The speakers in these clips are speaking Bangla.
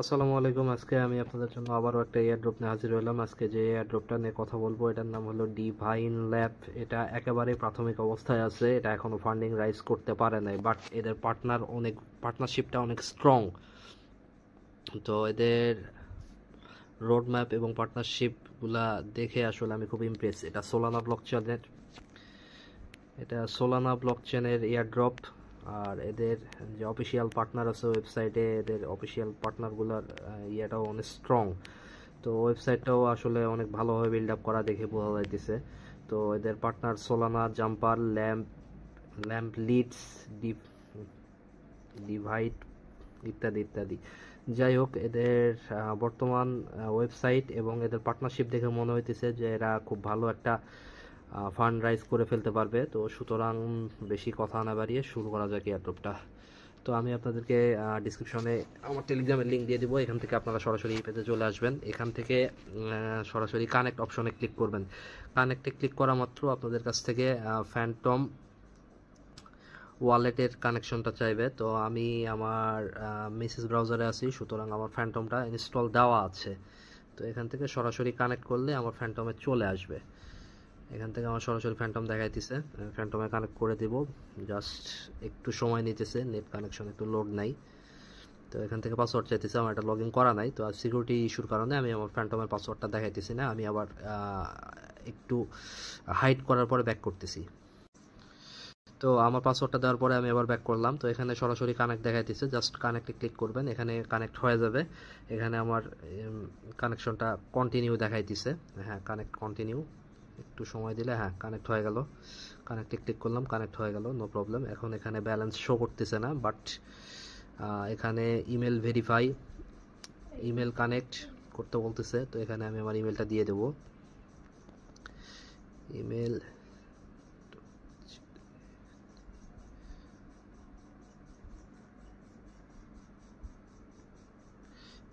আসসালামু আলাইকুম। আজকে আমি আপনাদের জন্য আবারও একটা এয়ারড্রপ নিয়ে হাজির হলাম। আজকে যে এয়ারড্রপটা নিয়ে কথা বলবো এটার নাম হলো ডিভাইন ল্যাব। এটা একেবারে প্রাথমিক অবস্থায় আছে, এটা এখনো ফান্ডিং রাইজ করতে পারে নাই, বাট এদের পার্টনারশিপটা অনেক স্ট্রং। তো এদের রোড ম্যাপ এবং পার্টনারশিপগুলা দেখে আসলে আমি খুব ইমপ্রেস। এটা সোলানা ব্লকচেনের এয়ারড্রপ। আর এদের যে অফিসিয়াল পার্টনার আছে ওয়েবসাইটে, এদের অফিসিয়াল পার্টনারগুলোর ইয়েটাও অনেক স্ট্রং। তো ওয়েবসাইটটাও আসলে অনেক ভালোভাবে বিল্ড আপ করা দেখে বোঝা যাইতেছে। তো এদের পার্টনার সোলানা, জাম্পার, ল্যাম্প লিডস, ডিভাইড ইত্যাদি ইত্যাদি। যাই হোক, এদের বর্তমান ওয়েবসাইট এবং এদের পার্টনারশিপ দেখে মনে হইতেছে যে এরা খুব ভালো একটা ফান্ড রাইজ করে ফেলতে পারবে। তো সুতরাং বেশি কথা না বাড়িয়ে শুরু করা যাক এয়ারড্রপটা। তো আমি আপনাদেরকে ডিসক্রিপশনে আমার টেলিগ্রামের লিঙ্ক দিয়ে দিব, এখান থেকে আপনারা সরাসরি এই পেজে চলে আসবেন। এখান থেকে সরাসরি কানেক্ট অপশনে ক্লিক করবেন। কানেক্টে ক্লিক করা মাত্র আপনাদের কাছ থেকে ফ্যান্টম ওয়ালেটের কানেকশনটা চাইবে। তো আমি আমার মেসেজ ব্রাউজারে আছি, সুতরাং আমার ফ্যান্টমটা ইনস্টল দেওয়া আছে। তো এখান থেকে সরাসরি কানেক্ট করলে আমার ফ্যান্টমে চলে আসবে। এখান থেকে আমার সরাসরি ফ্যান্টম দেখাইতেছে, ফ্যান্টমে কানেক্ট করে দিব। জাস্ট একটু সময় নিতেছে, নেট কানেকশন একটু লোড নাই। তো এখান থেকে পাসওয়ার্ড চাইতেছে, আমার এটা লগ ইন করা নাই। তো আর সিকিউরিটি ইস্যুর কারণে আমি আমার ফ্যান্টমের পাসওয়ার্ডটা দেখাইতেছি না। আমি আবার একটু হাইড করার পরে ব্যাক করতেছি। তো আমার পাসওয়ার্ডটা দেওয়ার পরে আমি আবার ব্যাক করলাম। তো এখানে সরাসরি কানেক্ট দেখাইতেছে, জাস্ট কানেক্টে ক্লিক করবেন, এখানে কানেক্ট হয়ে যাবে। এখানে আমার কানেকশনটা কন্টিনিউ দেখাইতেছে। হ্যাঁ, কানেক্ট কন্টিনিউ। একটু সময় দিলে হ্যাঁ কানেক্ট হয়ে গেল। কানেক্টে ক্লিক করলাম, কানেক্ট হয়ে গেল, নো প্রবলেম। এখন এখানে ব্যালেন্স শো করতেছে না, বাট এখানে ইমেল ভেরিফাই, ইমেল কানেক্ট করতে বলতেছে। তো এখানে আমি আমার ইমেলটা দিয়ে দেব। ইমেল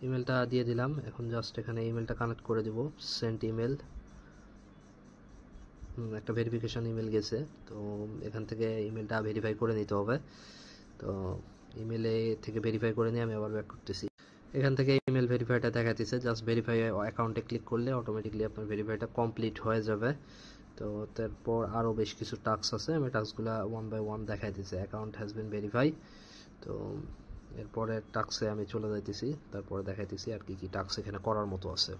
ইমেলটা দিয়ে দিলাম। এখন জাস্ট এখানে ইমেলটা কানেক্ট করে দেব। Sent email. একটা ভেরিফিকেশন ইমেল গেছে। তো এখান থেকে ইমেলটা ভেরিফাই করে নিতে হবে। তো ইমেলে থেকে ভেরিফাই করে নিয়ে আমি আবার ব্যাক করতেছি। এখান থেকে ইমেল ভেরিফাইটা দেখাতেছে, জাস্ট ভেরিফাই অ্যাকাউন্টে ক্লিক করলে অটোমেটিকলি আপনার ভেরিফাইটা কমপ্লিট হয়ে যাবে। তো তারপর আরও বেশ কিছু টাস্ক আছে, আমি টাস্কগুলো ওয়ান বাই ওয়ান দেখাইতেছে। Account has been verify. তো এরপরে টাস্কে আমি চলে যাইতেছি, তারপরে দেখাইতেছি আর কি কি টাস্ক এখানে করার মতো আছে।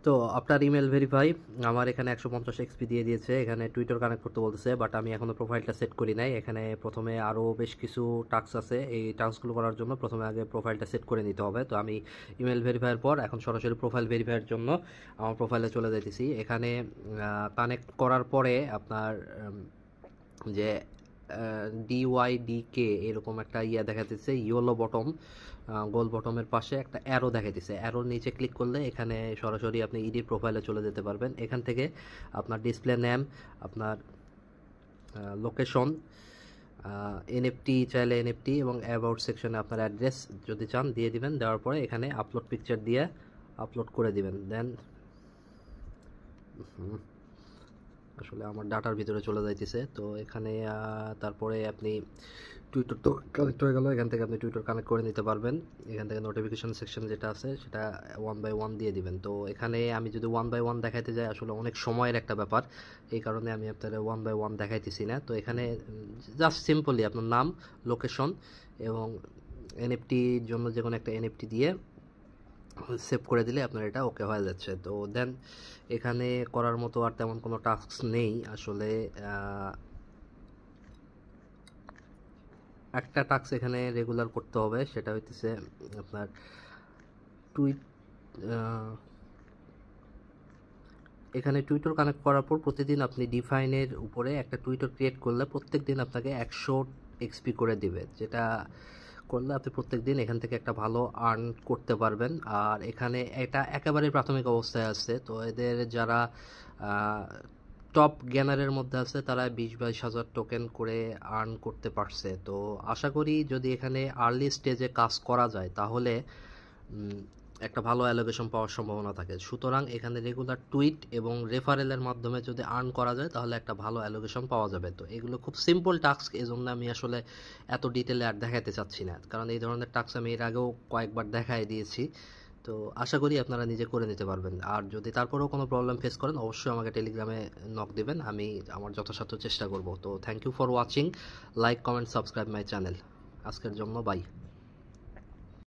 তো আপনার ইমেল ভেরিফাই, আমার এখানে 150 এক্সপি দিয়ে দিয়েছে। এখানে টুইটার কানেক্ট করতে বলতেছে, বাট আমি এখনো প্রোফাইলটা সেট করি নাই। এখানে প্রথমে আরও বেশ কিছু টাস্ক আছে, এই টাস্কগুলো করার জন্য প্রথমে আগে প্রোফাইলটা সেট করে নিতে হবে। তো আমি ইমেল ভেরিফাইয়ের পর এখন সরাসরি প্রোফাইল ভেরিফাইয়ের জন্য আমার প্রোফাইলে চলে যাইতেছি। এখানে কানেক্ট করার পরে আপনার যে DYDK এরকম একটা ইয়া দেখাতেছে, ইয়েলো বটম, গোল বটমের পাশে একটা অ্যারো দেখাইতেছে। অ্যারোর নিচে ক্লিক করলে এখানে সরাসরি আপনি ইডি প্রোফাইলে চলে যেতে পারবেন। এখান থেকে আপনার ডিসপ্লে নেম, আপনার লোকেশন, এনএফটি চাইলে এনএফটি, এবং অ্যাবাউট সেকশনে আপনার অ্যাড্রেস যদি চান দিয়ে দিবেন। দেওয়ার পরে এখানে আপলোড পিকচার দিয়ে আপলোড করে দিবেন। দেন আসলে আমার ডাটার ভিতরে চলে যাইতেছে। তো এখানে তারপরে আপনি টুইটার তো কানেক্ট হয়ে গেল, এখান থেকে আপনি টুইটার কানেক্ট করে নিতে পারবেন। এখান থেকে নোটিফিকেশন সেকশন যেটা আছে সেটা ওয়ান বাই ওয়ান দিয়ে দিবেন। তো এখানে আমি যদি ওয়ান বাই ওয়ান দেখাইতে যাই আসলে অনেক সময়ের একটা ব্যাপার, এই কারণে আমি আপনাদের ওয়ান বাই ওয়ান দেখাইতেছি না। তো এখানে জাস্ট সিম্পলি আপনার নাম, লোকেশন এবং এনএফটির জন্য যে কোনো একটা এনএফটি দিয়ে সেভ করে দিলে আপনার এটা ওকে হয়ে যাচ্ছে। তো দেন এখানে করার মতো আর তেমন কোনো টাস্ক নেই আসলে। একটা টাস্ক এখানে রেগুলার করতে হবে, সেটা হইতেছে আপনার টুইট। এখানে টুইটার কানেক্ট করার পর প্রতিদিন আপনি ডিফাইনের উপরে একটা টুইটার ক্রিয়েট করলে প্রত্যেক দিন আপনাকে 100 এক্সপি করে দিবে, যেটা করলে আপনি প্রত্যেক দিন এখান থেকে একটা ভালো আর্ন করতে পারবেন। আর এখানে এটা একেবারে প্রাথমিক অবস্থায় আছে। তো এদের যারা টপ গেনারের মধ্যে আছে, তারা 20-22 হাজার টোকেন করে আর্ন করতে পারছে। তো আশা করি যদি এখানে আর্লি স্টেজে কাজ করা যায় তাহলে একটা ভালো অ্যালোকেশন পাওয়ার সম্ভাবনা থাকে। সুতরাং এখানে রেগুলার টুইট এবং রেফারেলের মাধ্যমে যদি আর্ন করা যায় তাহলে একটা ভালো অ্যালোকেশন পাওয়া যাবে। তো এগুলো খুব সিম্পল টাস্ক, এই জন্য আমি আসলে এত ডিটেলে আর দেখাতে চাচ্ছি না, কারণ এই ধরনের টাস্ক আমি এর আগেও কয়েকবার দেখাই দিয়েছি। তো আশা করি আপনারা নিজে করে নিতে পারবেন। আর যদি তারপরেও কোনো প্রবলেম ফেস করেন অবশ্যই আমাকে টেলিগ্রামে নক দিবেন, আমি আমার যথাসাধ্য চেষ্টা করব। তো thank you for watching, like comment subscribe my channel. আজকের জন্য বাই।